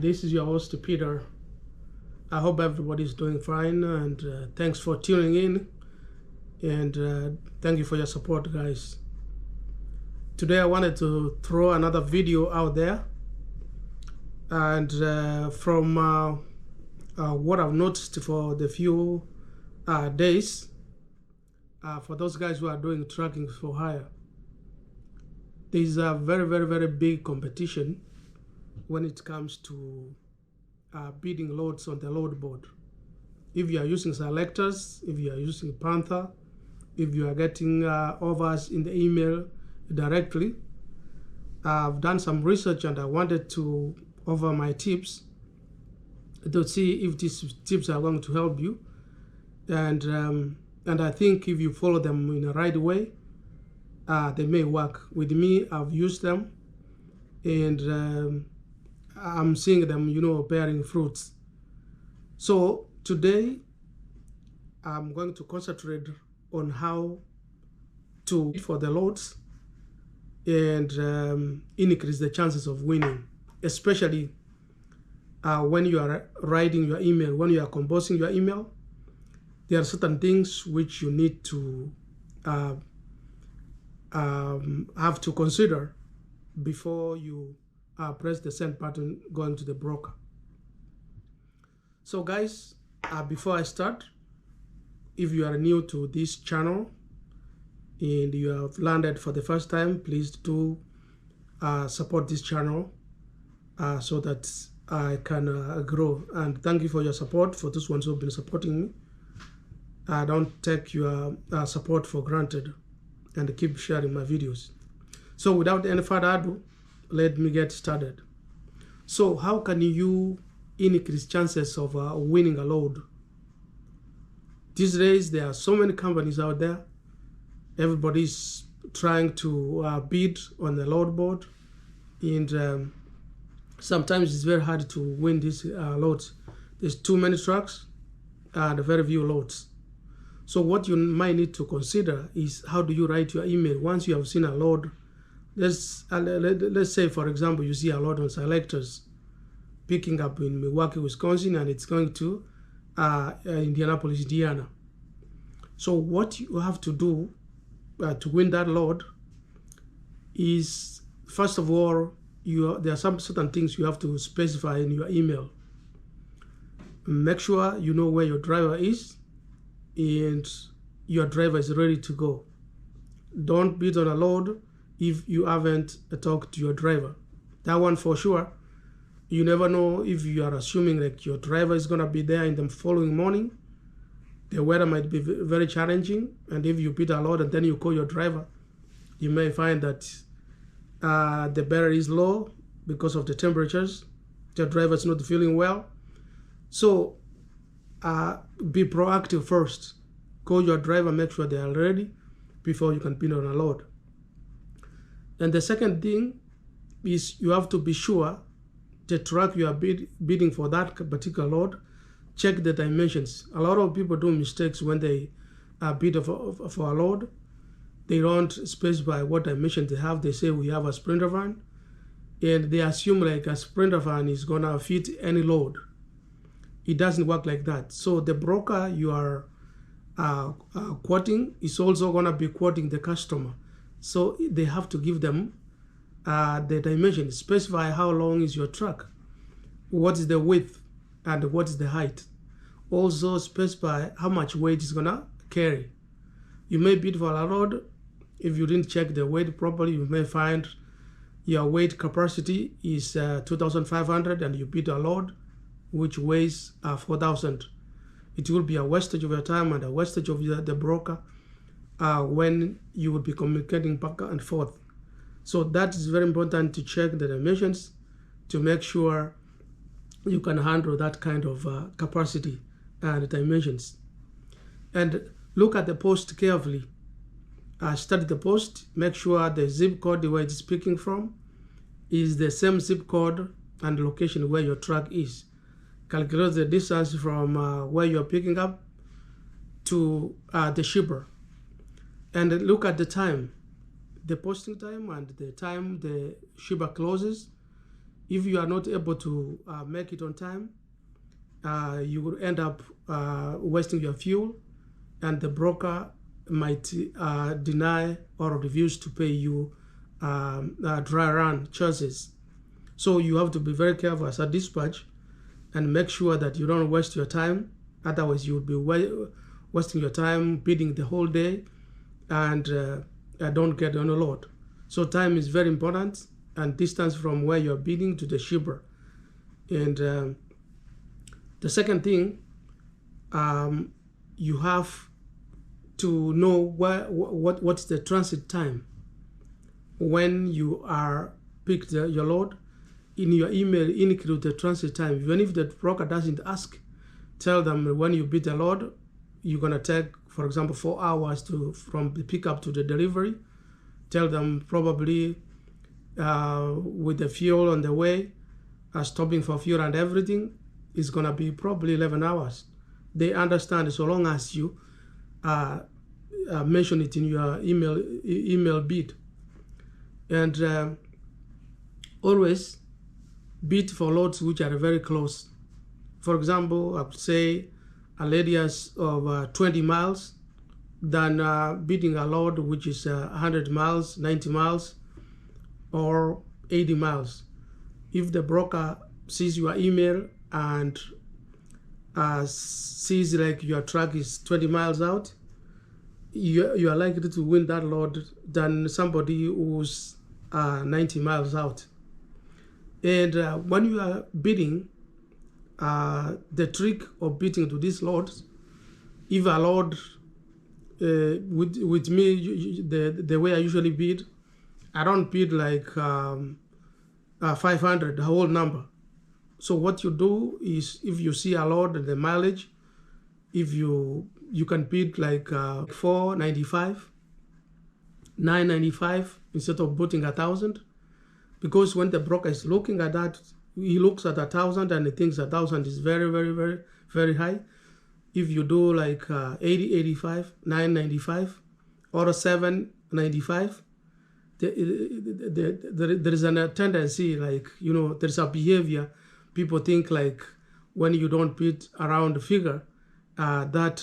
This is your host, Peter. I hope everybody's doing fine, and thanks for tuning in, and thank you for your support, guys. Today I wanted to throw another video out there, and from what I've noticed for the few days, for those guys who are doing tracking for hire, there's a very big competition when it comes to bidding loads on the load board. If you are using Sylectus, if you are using Panther, if you are getting offers in the email directly, I've done some research and I wanted to offer my tips to see if these tips are going to help you. And I think if you follow them in the right way, they may work. With me, I've used them, and I'm seeing them, bearing fruits. So today, I'm going to concentrate on how to bid for the loads and increase the chances of winning, especially when you are writing your email, when you are composing your email. There are certain things which you need to have to consider before you press the send button going to the broker. So guys, before I start, if you are new to this channel and you have landed for the first time, please do support this channel so that I can grow. And thank you for your support. For those ones who have been supporting me, I don't take your support for granted, and keep sharing my videos. So without any further ado, let me get started. So how can you increase chances of winning a load? These days there are so many companies out there. Everybody's trying to bid on the load board, and sometimes it's very hard to win these loads. There's too many trucks and very few loads. So what you might need to consider is, how do you write your email once you have seen a load? Let's say, for example, you see a load on Sylectus picking up in Milwaukee, Wisconsin, and it's going to Indianapolis, Indiana. So what you have to do to win that load is, first of all, there are some certain things you have to specify in your email. Make sure you know where your driver is and your driver is ready to go. Don't bid on a load if you haven't talked to your driver. That one for sure. You never know if you are assuming like your driver is gonna be there in the following morning. The weather might be very challenging, and if you bid a load and then you call your driver, you may find that the battery is low because of the temperatures. The driver is not feeling well. So be proactive first. Call your driver, make sure they are ready before you can bid on a load. And the second thing is, you have to be sure the truck you are bidding for that particular load, check the dimensions. A lot of people do mistakes when they bid for a load. They don't specify what dimension they have. They say we have a Sprinter van, and they assume like a Sprinter van is gonna fit any load. It doesn't work like that. So the broker you are quoting is also gonna be quoting the customer. So they have to give them the dimension. Specify how long is your truck, what is the width, and what is the height. Also specify how much weight it's gonna carry. You may bid for a load. If you didn't check the weight properly, you may find your weight capacity is 2,500 and you bid a load which weighs 4,000. It will be a wastage of your time and a wastage of the broker when you will be communicating back and forth. So that is very important, to check the dimensions to make sure you can handle that kind of capacity and dimensions. And look at the post carefully. Study the post. Make sure the zip code where it's speaking from is the same zip code and location where your truck is. Calculate the distance from where you're picking up to the shipper. And look at the time, the posting time and the time the shipper closes. If you are not able to make it on time, you will end up wasting your fuel, and the broker might deny or refuse to pay you dry run charges. So you have to be very careful as a dispatch and make sure that you don't waste your time. Otherwise, you will be wasting your time bidding the whole day and don't get on a load. So time is very important, and distance from where you're bidding to the shipper. And the second thing, you have to know what's the transit time when you are picked your load. In your email, include the transit time. Even if the broker doesn't ask, tell them when you bid the load, you're gonna take, for example, 4 hours from the pickup to the delivery. Tell them probably with the fuel on the way, stopping for fuel and everything, is gonna be probably 11 hours. They understand so long as you mention it in your email bid. And always bid for loads which are very close. For example, I would say a radius of 20 miles, than bidding a load which is 100 miles, 90 miles, or 80 miles. If the broker sees your email and sees like your truck is 20 miles out, you are likely to win that load than somebody who's 90 miles out. And when you are bidding, the trick of bidding to these loads, if a load, with me, the way I usually bid, I don't bid like 500, the whole number. So what you do is, if you see a load and the mileage, if you can bid like 495, 995 instead of putting 1,000, because when the broker is looking at that, he looks at 1,000 and he thinks 1,000 is very, very, very, very high. If you do like 80, 85, 995, or 795, there is a tendency, like, there's a behavior. People think like when you don't bid around the figure, that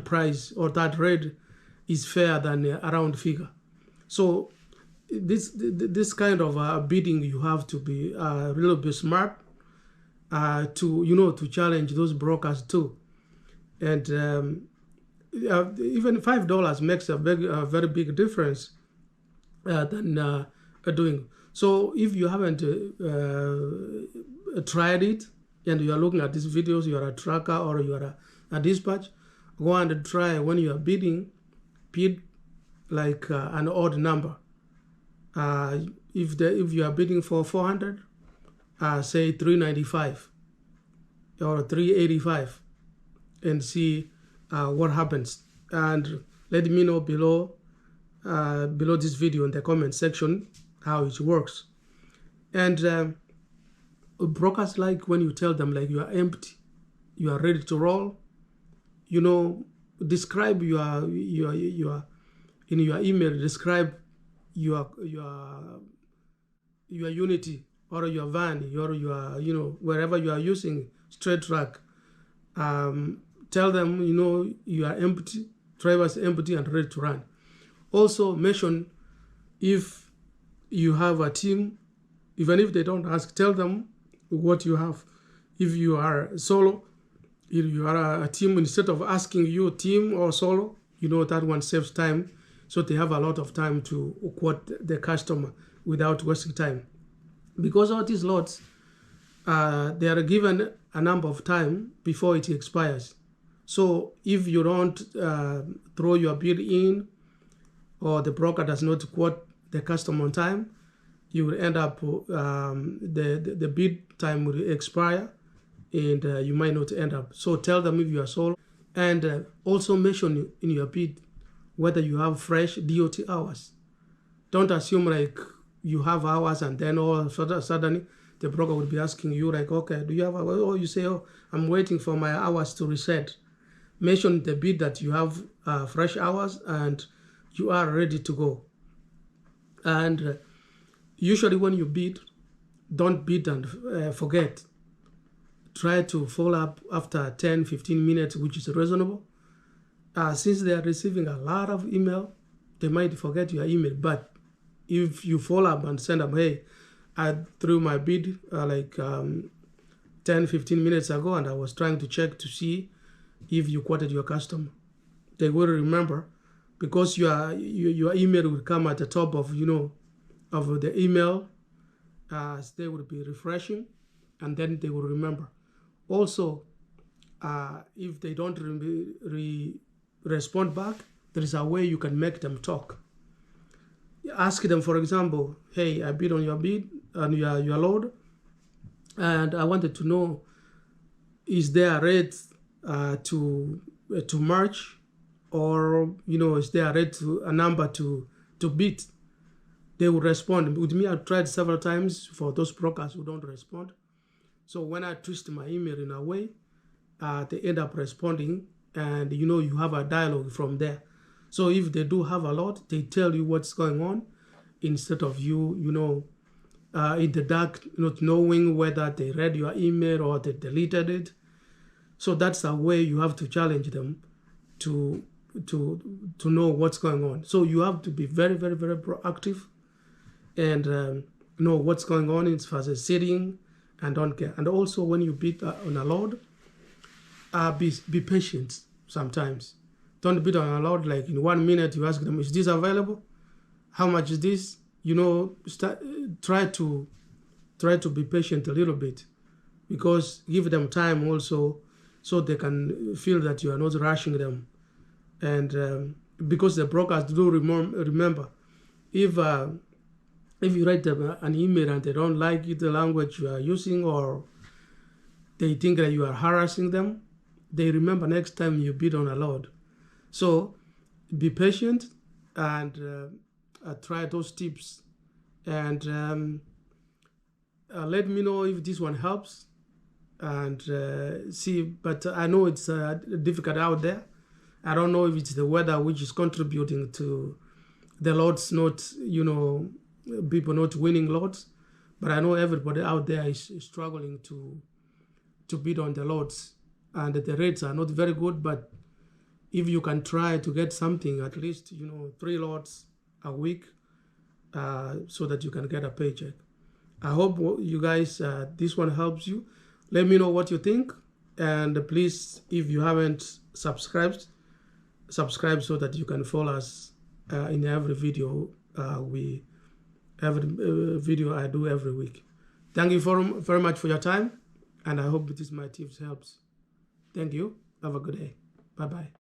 price or that rate is fair than around figure. So this kind of bidding, you have to be a little bit smart to challenge those brokers too. And even $5 makes a very big difference than doing. So if you haven't tried it and you are looking at these videos, you are a tracker or you are a dispatch, go and try when you are bidding, bid like an odd number. If you are bidding for 400, say 395 or 385, and see what happens. And let me know below this video in the comment section how it works. And brokers like when you tell them like you are empty, you are ready to roll. Describe your in your email. Describe your unity or your van or your wherever you are using straight track. Tell them you are empty, driver's empty and ready to run. Also mention if you have a team. Even if they don't ask, tell them what you have. If you are solo, if you are a team, instead of asking you team or solo, that one saves time. So they have a lot of time to quote the customer without wasting time. Because all these lots, they are given a number of time before it expires. So if you don't throw your bid in, or the broker does not quote the customer on time, you will end up, the bid time will expire, and you might not end up. So tell them if you are solo, and also mention in your bid whether you have fresh DOT hours. Don't assume like you have hours and then all of a sudden the broker will be asking you like, okay, do you have hours? Or you say, oh, I'm waiting for my hours to reset. Mention the bid that you have fresh hours and you are ready to go. And usually when you bid, don't bid and forget. Try to follow up after 10-15 minutes, which is reasonable. Since they are receiving a lot of email, they might forget your email. But if you follow up and send them, hey, I threw my bid 10-15 minutes ago, and I was trying to check to see if you quoted your customer, they will remember, because your email will come at the top of of the email. They will be refreshing, and then they will remember. Also, if they don't respond back, there is a way you can make them talk. Ask them, for example, hey, I bid on your bid on your load, and I wanted to know, is there a rate to merge, or is there a rate to a number to bid? They will respond. With me, I've tried several times for those brokers who don't respond. So when I twist my email in a way, they end up responding, and you have a dialogue from there. So if they do have a lot, they tell you what's going on, instead of you in the dark, not knowing whether they read your email or they deleted it. So that's a way you have to challenge them to know what's going on. So you have to be very, very, very proactive, and know what's going on as far as sitting, and don't care. And also, when you bid on a load, be patient sometimes. Don't bid on a load like in 1 minute you ask them, is this available? How much is this? Try to be patient a little bit, because give them time also, so they can feel that you are not rushing them. And because the brokers do remember, if you write them an email and they don't like the language you are using, or they think that you are harassing them, they remember next time you bid on a load. So be patient, and try those tips, and let me know if this one helps, and see. But I know it's difficult out there. I don't know if it's the weather which is contributing to the lots not, people not winning lots, but I know everybody out there is struggling to bid on the lots, and the rates are not very good. But if you can try to get something, at least 3 lots a week, so that you can get a paycheck. I hope you guys this one helps you. Let me know what you think, and please, if you haven't subscribed, subscribe so that you can follow us in every video video I do every week. Thank you very much for your time, and I hope my tips helps. Thank you. Have a good day. Bye-bye.